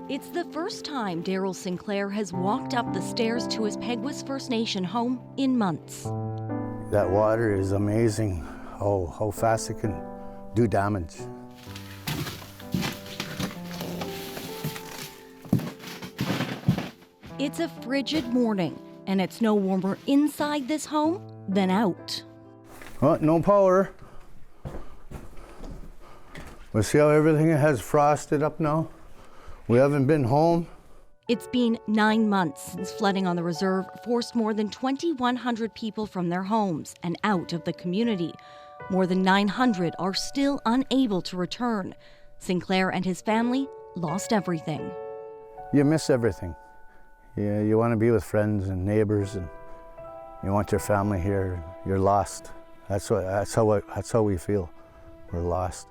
It's the first time Daryl Sinclair has walked up the stairs to his Peguis First Nation home in months. That water is amazing, how fast it can do damage. It's a frigid morning, and it's no warmer inside this home than out. Oh, no power. We see how everything has frosted up now? We haven't been home. It's been 9 months since flooding on the reserve forced more than 2,100 people from their homes and out of the community. More than 900 are still unable to return. Sinclair and his family lost everything. You miss everything. Yeah, you want to be with friends and neighbors, and you want your family here. You're lost. That's how we feel. We're lost.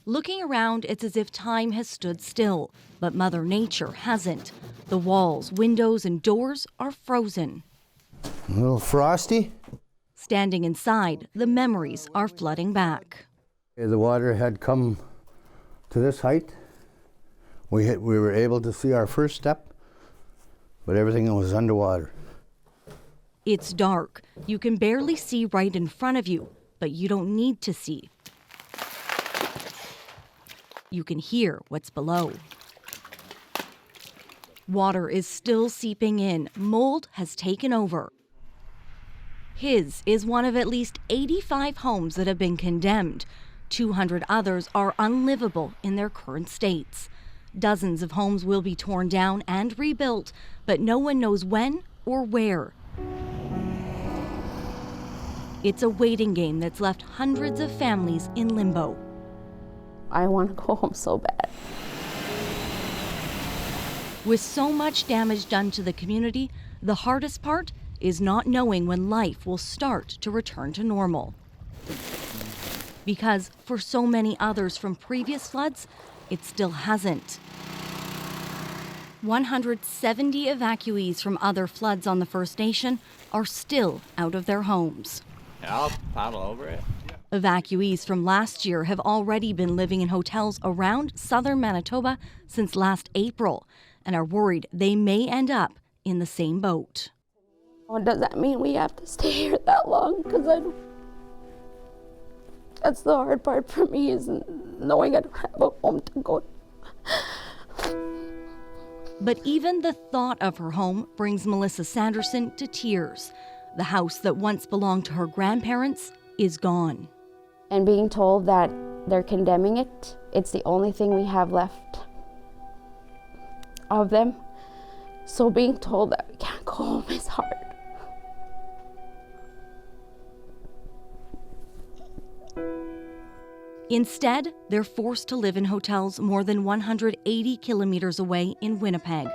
Looking around, it's as if time has stood still, but Mother Nature hasn't. The walls, windows, and doors are frozen. A little frosty. Standing inside, the memories are flooding back. The water had come to this height. We were able to see our first step, but everything was underwater. It's dark. You can barely see right in front of you, but you don't need to see. You can hear what's below. Water is still seeping in. Mold has taken over. His is one of at least 85 homes that have been condemned. 200 others are unlivable in their current states. Dozens of homes will be torn down and rebuilt, but no one knows when or where. It's a waiting game that's left hundreds of families in limbo. I want to go home so bad. With so much damage done to the community, the hardest part is not knowing when life will start to return to normal. Because for so many others from previous floods, it still hasn't. 170 evacuees from other floods on the First Nation are still out of their homes. I'll paddle over it. Evacuees from last year have already been living in hotels around southern Manitoba since last April and are worried they may end up in the same boat. Well, does that mean we have to stay here that long? Because that's the hard part for me, is knowing I don't have a home to go. But even the thought of her home brings Melissa Sanderson to tears. The house that once belonged to her grandparents is gone. And being told that they're condemning it, it's the only thing we have left of them. So being told that we can't go home is hard. Instead, they're forced to live in hotels more than 180 kilometers away in Winnipeg.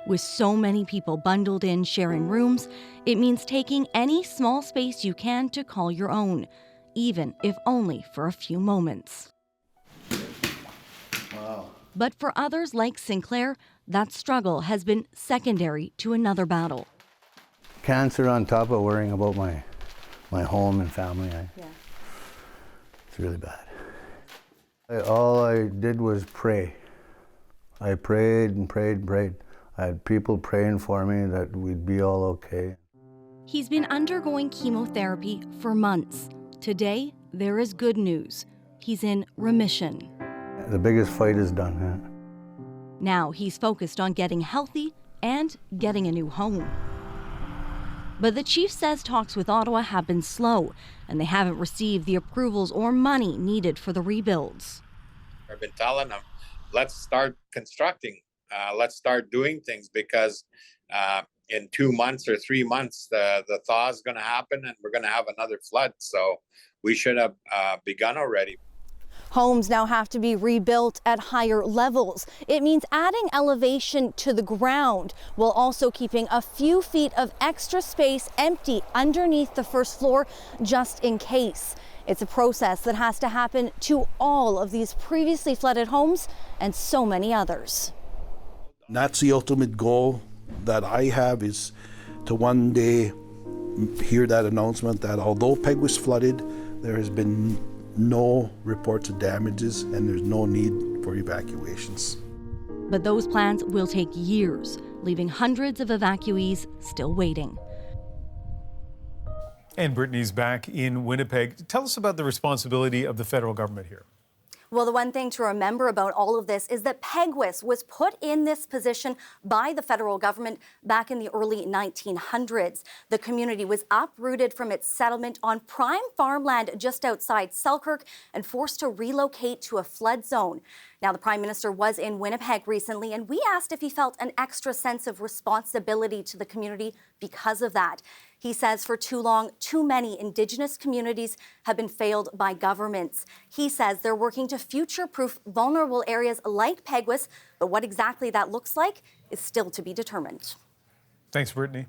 With so many people bundled in sharing rooms, it means taking any small space you can to call your own, even if only for a few moments. Wow. But for others like Sinclair, that struggle has been secondary to another battle. Cancer on top of worrying about my home and family. Yeah. It's really bad. All I did was pray. I prayed and prayed and prayed. I had people praying for me that we'd be all okay. He's been undergoing chemotherapy for months. Today, there is good news. He's in remission. The biggest fight is done. Yeah. Now he's focused on getting healthy and getting a new home. But the chief says talks with Ottawa have been slow, and they haven't received the approvals or money needed for the rebuilds. I've been telling them, let's start constructing. Let's start doing things, because in 2 months or 3 months, the thaw is going to happen and we're going to have another flood. So we should have begun already. Homes now have to be rebuilt at higher levels. It means adding elevation to the ground while also keeping a few feet of extra space empty underneath the first floor just in case. It's a process that has to happen to all of these previously flooded homes and so many others. That's the ultimate goal that I have, is to one day hear that announcement that although Peguis flooded, there has been no reports of damages, and there's no need for evacuations. But those plans will take years, leaving hundreds of evacuees still waiting. And Brittany's back in Winnipeg. Tell us about the responsibility of the federal government here. Well, the one thing to remember about all of this is that Peguis was put in this position by the federal government back in the early 1900s. The community was uprooted from its settlement on prime farmland just outside Selkirk and forced to relocate to a flood zone. Now, the Prime Minister was in Winnipeg recently, and we asked if he felt an extra sense of responsibility to the community because of that. He says for too long, too many Indigenous communities have been failed by governments. He says they're working to future-proof vulnerable areas like Peguis, but what exactly that looks like is still to be determined. Thanks, Brittany.